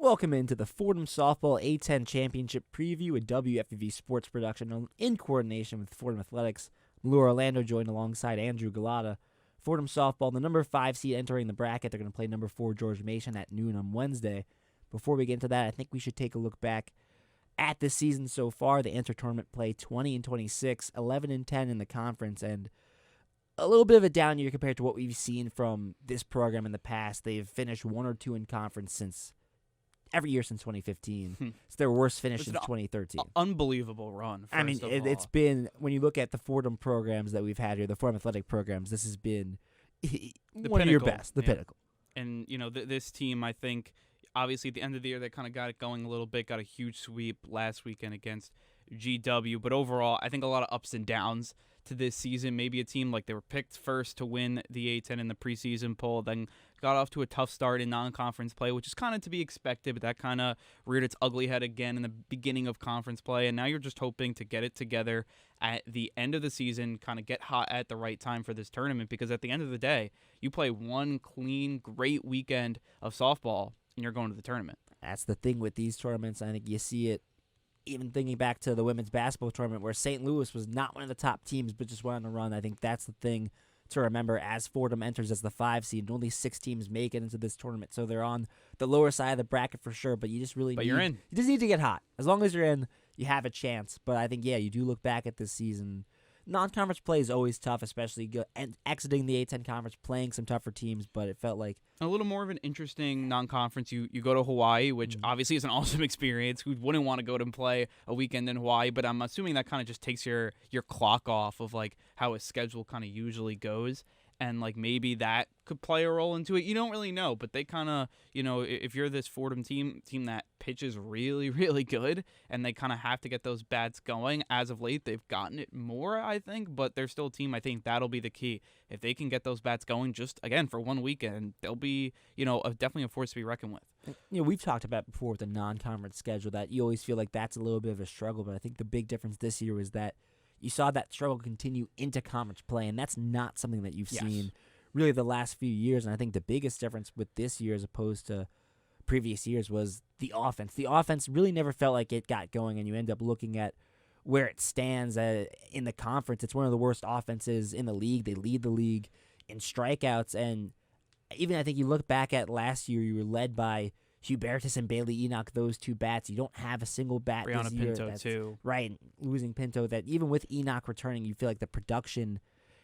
Welcome into the Fordham Softball A10 Championship Preview, a WFUV sports production in coordination with Fordham Athletics. Lou Orlando joined alongside Andrew Gullotta. Fordham Softball, the number 5 seed entering the bracket. They're going to play number 4 George Mason at noon on Wednesday. Before we get into that, I think we should take a look back at this season so far. The inter-tournament play 20-26, 11-10 in the conference, and a little bit of a down year compared to what we've seen from this program in the past. They've finished 1 or 2 in conference every year since 2015. It's their worst finish since 2013. Unbelievable run. I mean, it's been, when you look at the Fordham programs that we've had here, the Fordham athletic programs, this has been one of your best, the pinnacle. And, you know, this team, I think, obviously at the end of the year, they kind of got it going a little bit, got a huge sweep last weekend against GW. But overall, I think a lot of ups and downs to this season. Maybe a team like they were picked first to win the A10 in the preseason poll, then got off to a tough start in non-conference play, which is kind of to be expected, but that kind of reared its ugly head again in the beginning of conference play, and now you're just hoping to get it together at the end of the season, kind of get hot at the right time for this tournament, because at the end of the day, you play one clean, great weekend of softball, and you're going to the tournament. That's the thing with these tournaments. I think you see it even thinking back to the women's basketball tournament where St. Louis was not one of the top teams but just went on a run. I think that's the thing to remember as Fordham enters as the 5 seed. Only 6 teams make it into this tournament, so they're on the lower side of the bracket for sure, but you just really you're in. You just need to get hot. As long as you're in, you have a chance. But I think, you do look back at this season. Non-conference play is always tough, especially exiting the A10 conference, playing some tougher teams, but it felt like a little more of an interesting non-conference. You go to Hawaii, which obviously is an awesome experience. Who wouldn't want to go to and play a weekend in Hawaii? But I'm assuming that kind of just takes your clock off of like how a schedule kind of usually goes. And like maybe that could play a role into it. You don't really know, but they kind of, if you're this Fordham team that pitches really, really good, and they kind of have to get those bats going. As of late, they've gotten it more, I think, but they're still a team. I think that'll be the key. If they can get those bats going, just again for one weekend, they'll be, definitely a force to be reckoned with. We've talked about before with the non-conference schedule that you always feel like that's a little bit of a struggle, but I think the big difference this year was that you saw that struggle continue into conference play, and that's not something that you've seen really the last few years. And I think the biggest difference with this year as opposed to previous years was the offense. The offense really never felt like it got going, and you end up looking at where it stands in the conference. It's one of the worst offenses in the league. They lead the league in strikeouts, and even I think you look back at last year, you were led by Hubertus and Bailey Enoch, those 2 bats. You don't have a single bat Brianna this year. Pinto, too. Right, losing Pinto. That even with Enoch returning, you feel like the production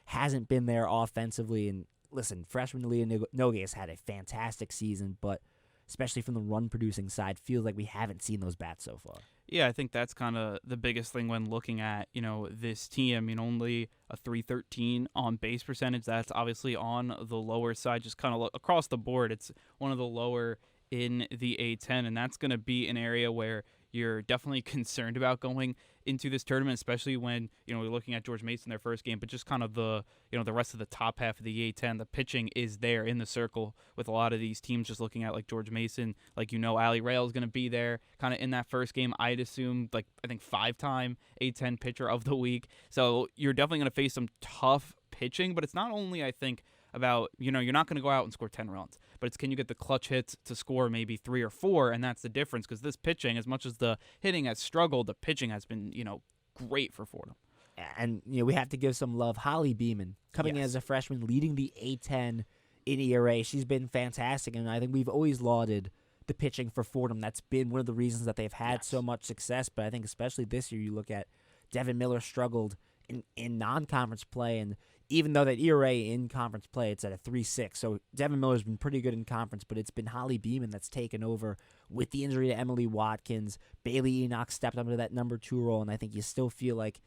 hasn't been there offensively. And listen, freshman Leah Nogue has had a fantastic season, but especially from the run-producing side, feels like we haven't seen those bats so far. Yeah, I think that's kind of the biggest thing when looking at, this team. Only a .313 on base percentage. That's obviously on the lower side, just kind of across the board. It's one of the lower in the A10, and that's going to be an area where you're definitely concerned about going into this tournament, especially when, we're looking at George Mason, their first game, but just kind of the rest of the top half of the A10, the pitching is there in the circle with a lot of these teams. Just looking at like George Mason, like, Ali Rail is going to be there kind of in that first game. I'd assume, I think 5-time A10 pitcher of the week. So you're definitely going to face some tough pitching, but it's not only, I think, about, you're not going to go out and score 10 runs, but it's can you get the clutch hits to score maybe 3 or 4, and that's the difference, because this pitching, as much as the hitting has struggled, the pitching has been, great for Fordham. And, we have to give some love. Holly Beeman, coming in as a freshman, leading the A10 in ERA. She's been fantastic, and I think we've always lauded the pitching for Fordham. That's been one of the reasons that they've had so much success, but I think especially this year, you look at Devin Miller struggled in non-conference play, and even though that ERA in conference play, it's at a 3.6. So Devin Miller's been pretty good in conference, but it's been Holly Beeman that's taken over with the injury to Emily Watkins. Bailey Enoch stepped up into that number 2 role, and I think you still feel like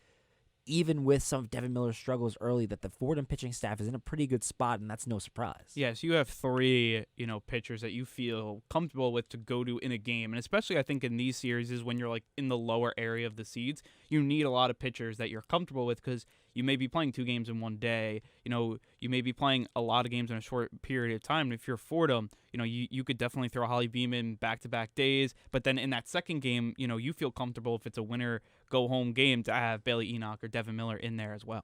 even with some of Devin Miller's struggles early, that the Fordham pitching staff is in a pretty good spot, and that's no surprise. Yes, you have 3, pitchers that you feel comfortable with to go to in a game, and especially I think in these series is when you're like in the lower area of the seeds, you need a lot of pitchers that you're comfortable with, because you may be playing 2 games in one day. You may be playing a lot of games in a short period of time. And if you're Fordham, you could definitely throw Holly Beeman back-to-back days. But then in that second game, you feel comfortable if it's a winner go-home game to have Bailey Enoch or Devin Miller in there as well.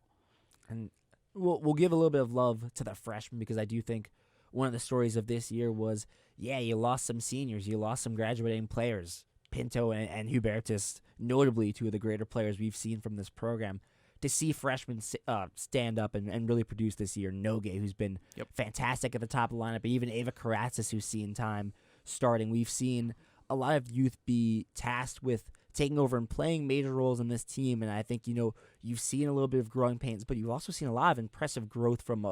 And we'll give a little bit of love to the freshmen, because I do think one of the stories of this year was, you lost some seniors, you lost some graduating players. Pinto and Hubertus, notably two of the greater players we've seen from this program. To see freshmen stand up and really produce this year. Nogue, who's been fantastic at the top of the lineup, but even Ava Karatzis, who's seen time starting. We've seen a lot of youth be tasked with taking over and playing major roles in this team, and I think, you've seen a little bit of growing pains, but you've also seen a lot of impressive growth from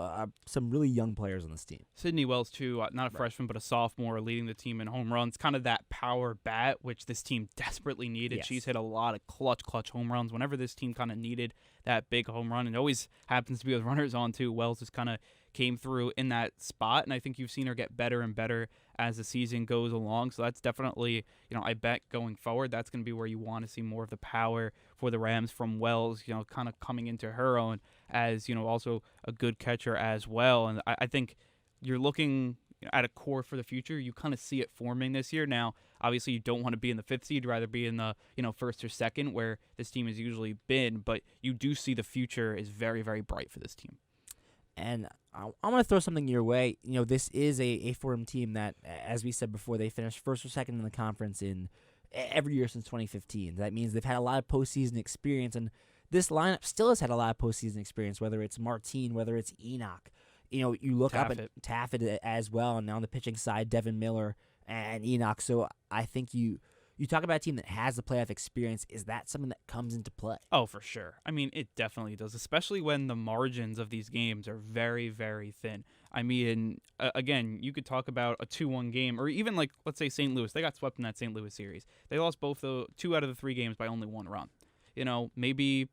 some really young players on this team. Sydney Wells, too, not a freshman, but a sophomore, leading the team in home runs. Kind of that power bat, which this team desperately needed. Yes. She's hit a lot of clutch home runs whenever this team kind of needed that big home run. It always happens to be with runners on, too. Wells just kind of came through in that spot, and I think you've seen her get better and better as the season goes along. So that's definitely, I bet going forward, that's going to be where you want to see more of the power for the Rams from Wells, kind of coming into her own as, also a good catcher as well. And I think you're looking at a core for the future. You kind of see it forming this year. Now, obviously, you don't want to be in the 5th seed. You'd rather be in the, first or second, where this team has usually been. But you do see the future is very, very bright for this team. And I want to throw something your way. This is a Fordham team that, as we said before, they finished first or second in the conference in every year since 2015. That means they've had a lot of postseason experience, and this lineup still has had a lot of postseason experience, whether it's Martine, whether it's Enoch. You look Taffet. up at Taffet as well, and on the pitching side, Devin Miller and Enoch. So I think you talk about a team that has the playoff experience. Is that something that comes into play? Oh, for sure. I mean, it definitely does, especially when the margins of these games are very, very thin. I mean, again, you could talk about a 2-1 game, or even like, let's say St. Louis. They got swept in that St. Louis series. They lost both the 2 out of the 3 games by only 1 run. Maybe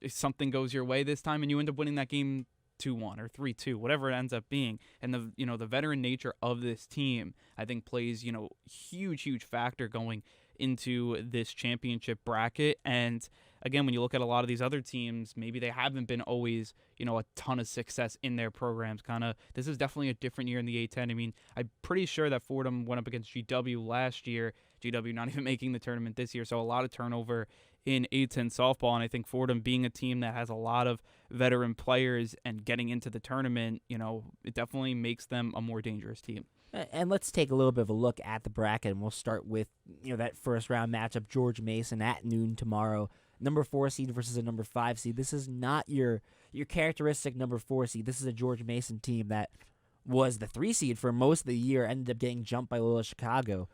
something goes your way this time and you end up winning that game 2-1 or 3-2, whatever it ends up being. And the veteran nature of this team, I think, plays, huge factor going into this championship bracket. And again, when you look at a lot of these other teams, maybe they haven't been always, a ton of success in their programs. This is definitely a different year in the A10. I mean, I'm pretty sure that Fordham went up against GW last year. GW not even making the tournament this year, so a lot of turnover in A10 softball. And I think Fordham, being a team that has a lot of veteran players and getting into the tournament, it definitely makes them a more dangerous team. And let's take a little bit of a look at the bracket, and we'll start with that first round matchup, George Mason at noon tomorrow. Number 4 seed versus a number 5 seed. This is not your characteristic number 4 seed. This is a George Mason team that was the 3 seed for most of the year, ended up getting jumped by Loyola Chicago.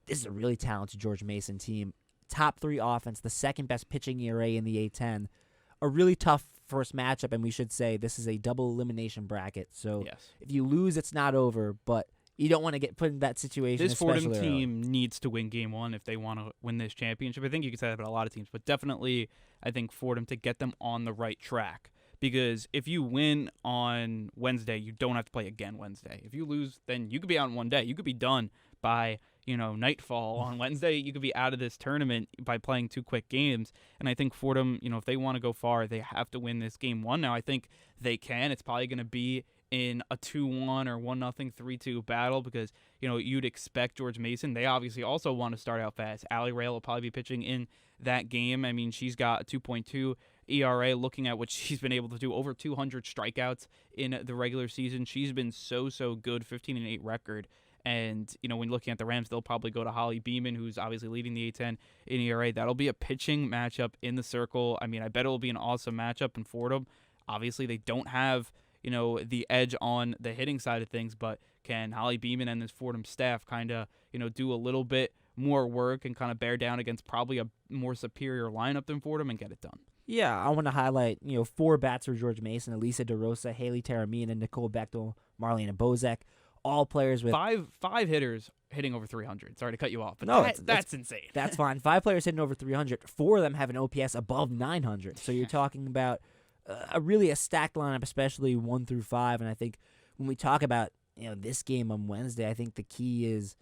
This is a really talented George Mason team. Top 3 offense, the second best pitching ERA in the A10. A really tough first matchup, and we should say this is a double elimination bracket. So If you lose, it's not over, but you don't want to get put in that situation. This Fordham team needs to win game 1 if they want to win this championship. I think you could say that about a lot of teams, but definitely I think Fordham to get them on the right track. Because if you win on Wednesday, you don't have to play again Wednesday. If you lose, then you could be out in one day. You could be done by nightfall on Wednesday. You could be out of this tournament by playing 2 quick games. And I think Fordham, if they want to go far, they have to win this game 1. Now, I think they can. It's probably going to be in a 2-1 or 1-0, 3-2 battle because, you'd expect George Mason. They obviously also want to start out fast. Allie Rail will probably be pitching in that game. I mean, she's got a 2.2 ERA. Looking at what she's been able to do, over 200 strikeouts in the regular season. She's been so good, 15-8 record. And, when looking at the Rams, they'll probably go to Holly Beeman, who's obviously leading the A10 in ERA. That'll be a pitching matchup in the circle. I mean, I bet it'll be an awesome matchup in Fordham. Obviously, they don't have, the edge on the hitting side of things, but can Holly Beeman and this Fordham staff kind of, do a little bit more work and kind of bear down against probably a more superior lineup than Fordham and get it done? Yeah, I want to highlight, 4 bats for George Mason: Elisa DeRosa, Haley Taramina, Nicole Bechtel, Marlena Bozek. All players with five hitters hitting over 300. Sorry to cut you off, but no, that's insane. That's fine. 5 players hitting over 300. 4 of them have an OPS above 900. So you're talking about a stacked lineup, especially 1 through 5. And I think when we talk about this game on Wednesday, I think the key is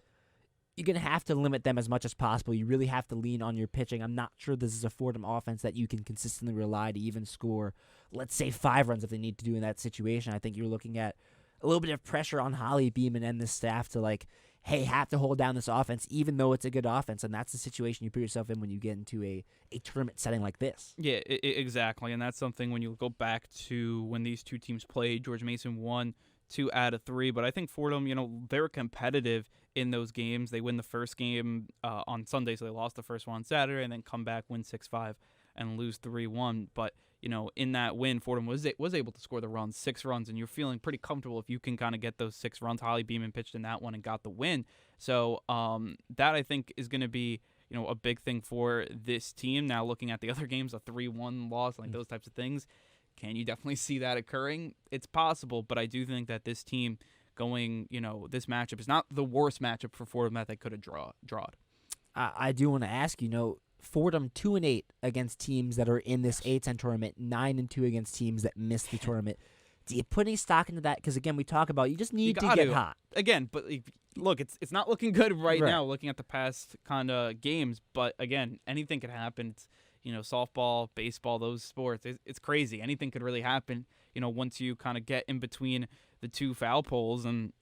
you're going to have to limit them as much as possible. You really have to lean on your pitching. I'm not sure this is a Fordham offense that you can consistently rely to even score, let's say, 5 runs if they need to do in that situation. I think you're looking at a little bit of pressure on Holly Beeman and the staff to have to hold down this offense, even though it's a good offense. And that's the situation you put yourself in when you get into a tournament setting like this. Yeah, exactly. And that's something when you go back to when these two teams played. George Mason won 2 out of 3. But I think Fordham, they're competitive in those games. They win the first game on Sunday, so they lost the first one on Saturday, and then come back, win 6-5, and lose 3-1. But in that win, Fordham was able to score the runs, 6 runs, and you're feeling pretty comfortable if you can kind of get those 6 runs. Holly Beeman pitched in that one and got the win. So that I think is going to be a big thing for this team. Now looking at the other games, a 3-1 loss, like those types of things, can you definitely see that occurring? It's possible, but I do think that this team going, this matchup is not the worst matchup for Fordham that they could have drawed. I do want to ask, Fordham 2-8 against teams that are in this A10 tournament, 9-2 against teams that missed the tournament. Do you put any stock into that? Because again, we talk about you just need to get hot again. But look, it's not looking good right now. Looking at the past kind of games, but again, anything could happen. It's, softball, baseball, those sports. It's crazy. Anything could really happen. Once you kind of get in between the 2 foul poles, and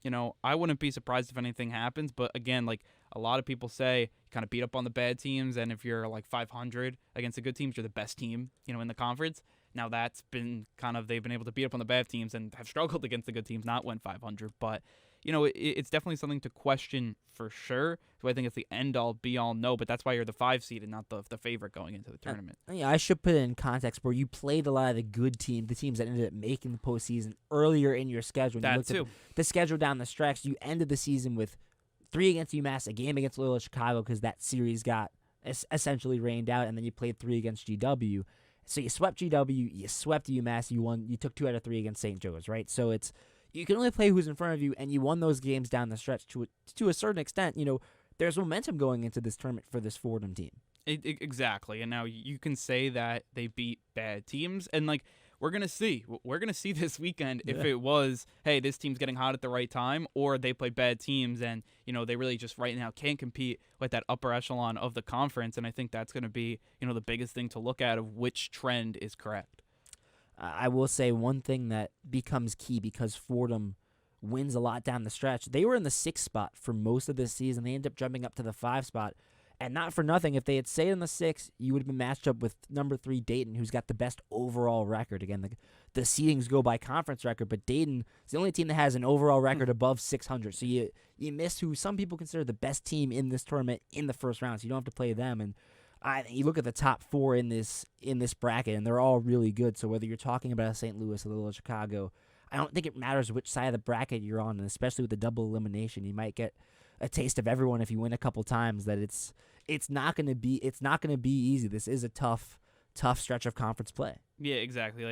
I wouldn't be surprised if anything happens. But again, like a lot of people say, kind of beat up on the bad teams, and if you're like 500 against the good teams, you're the best team, in the conference. Now that's been they've been able to beat up on the bad teams and have struggled against the good teams, not win 500. But, it's definitely something to question for sure. So I think it's the end-all, be-all, no, but that's why you're the 5 seed and not the favorite going into the tournament. Yeah, I should put it in context where you played a lot of the good teams, the teams that ended up making the postseason earlier in your schedule. When you looked at the schedule down the stretch, you ended the season with 3 against UMass, a game against Loyola Chicago because that series got essentially rained out, and then you played 3 against GW. So you swept GW, you swept UMass, you took 2 out of 3 against St. Joe's, right? So you can only play who's in front of you, and you won those games down the stretch to a certain extent. There's momentum going into this tournament for this Fordham team. Exactly, and now you can say that they beat bad teams, and we're gonna see this weekend if it was, hey, this team's getting hot at the right time, or they play bad teams and they really just right now can't compete with that upper echelon of the conference. And I think that's gonna be the biggest thing to look at of which trend is correct. I will say one thing that becomes key because Fordham wins a lot down the stretch. They were in the 6th spot for most of this season. They ended up jumping up to the 5 spot. And not for nothing, if they had stayed in the 6, you would have been matched up with number 3 Dayton, who's got the best overall record. Again, the seedings go by conference record, but Dayton is the only team that has an overall record above 600. So you miss who some people consider the best team in this tournament in the first round, so you don't have to play them. And you look at the top 4 in this bracket, and they're all really good. So whether you're talking about a St. Louis or Little Chicago, I don't think it matters which side of the bracket you're on, and especially with the double elimination, you might get a taste of everyone if you win a couple times. That it's not going to be easy. This is a tough stretch of conference play. Yeah, exactly.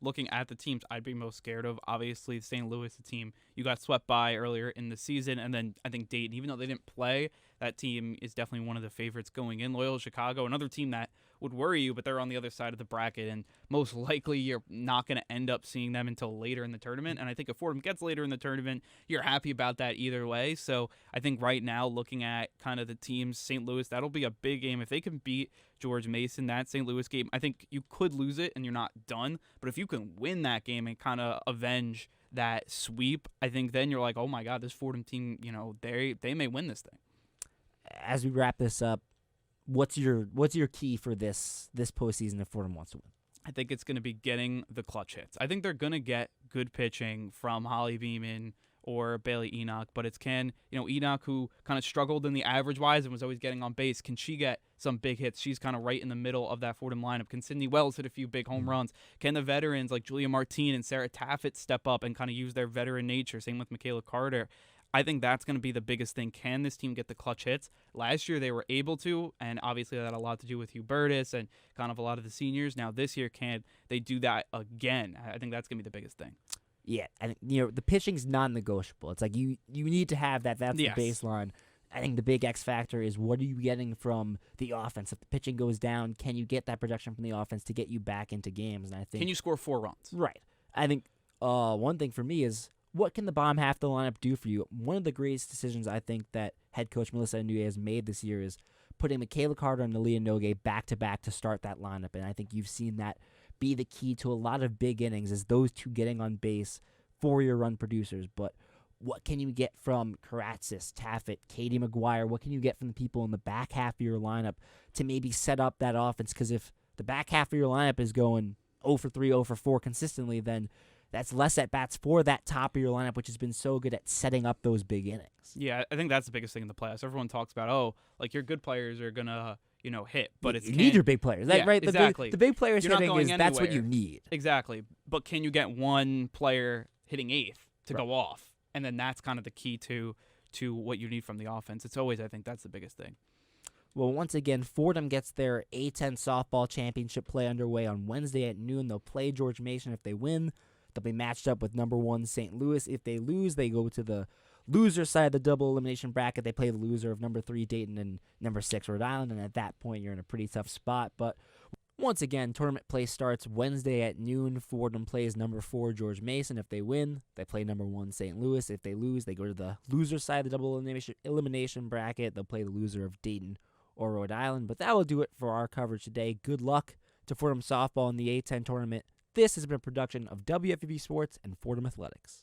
Looking at the teams I'd be most scared of, obviously St. Louis, the team you got swept by earlier in the season, and then I think Dayton, even though they didn't play, that team is definitely one of the favorites going in. Loyola Chicago, another team that would worry you, but they're on the other side of the bracket, and most likely you're not going to end up seeing them until later in the tournament. And I think if Fordham gets later in the tournament, you're happy about that either way. So I think right now, looking at kind of the teams, St. Louis, that'll be a big game. If they can beat George Mason, that St. Louis game, I think you could lose it and you're not done. But if you can win that game and kind of avenge that sweep, I think then you're like, oh my God, this Fordham team, they may win this thing. As we wrap this up, what's your key for this postseason if Fordham wants to win? I think it's going to be getting the clutch hits. I think they're going to get good pitching from Holly Beeman or Bailey Enoch, but it's Enoch, who kind of struggled in the average-wise and was always getting on base. Can she get some big hits? She's kind of right in the middle of that Fordham lineup. Can Sydney Wells hit a few big home runs? Can the veterans like Julia Martin and Sarah Taffet step up and kind of use their veteran nature? Same with Michaela Carter. I think that's going to be the biggest thing. Can this team get the clutch hits? Last year they were able to, and obviously that had a lot to do with Hugh Burtis and kind of a lot of the seniors. Now this year, can they do that again? I think that's going to be the biggest thing. Yeah, I think the pitching's non-negotiable. It's like you need to have that. That's yes. The baseline. I think the big X factor is what are you getting from the offense? If the pitching goes down, can you get that production from the offense to get you back into games? And I think can you score 4 runs? Right. I think one thing for me is what can the bottom half of the lineup do for you? One of the greatest decisions I think that head coach Melissa Inouye has made this year is putting Michaela Carter and Nalia Nogue back-to-back to start that lineup, and I think you've seen that be the key to a lot of big innings is those two getting on base for your run producers. But what can you get from Karatzis, Taffet, Katie McGuire? What can you get from the people in the back half of your lineup to maybe set up that offense? Because if the back half of your lineup is going 0 for 3, 0 for 4 consistently, then That's less at-bats for that top of your lineup, which has been so good at setting up those big innings. Yeah, I think that's the biggest thing in the playoffs. Everyone talks about, like your good players are going to, hit, but you need your big players. Yeah, Right? exactly. The big players You're not hitting going that's what you anywhere. need. Exactly. But can you get one player hitting eighth to Right. go off? And then that's kind of the key to what you need from the offense. It's always, I think, that's the biggest thing. Well, once again, Fordham gets their A10 softball championship play underway on Wednesday at noon. They'll play George Mason if they win. They'll be matched up with number 1 St. Louis. If they lose, they go to the loser side of the double elimination bracket. They play the loser of number 3 Dayton and number 6 Rhode Island, and at that point, you're in a pretty tough spot. But once again, tournament play starts Wednesday at noon. Fordham plays number 4 George Mason. If they win, they play number 1 St. Louis. If they lose, they go to the loser side of the double elimination bracket. They'll play the loser of Dayton or Rhode Island. But that will do it for our coverage today. Good luck to Fordham Softball in the A10 tournament. This has been a production of WFUV Sports and Fordham Athletics.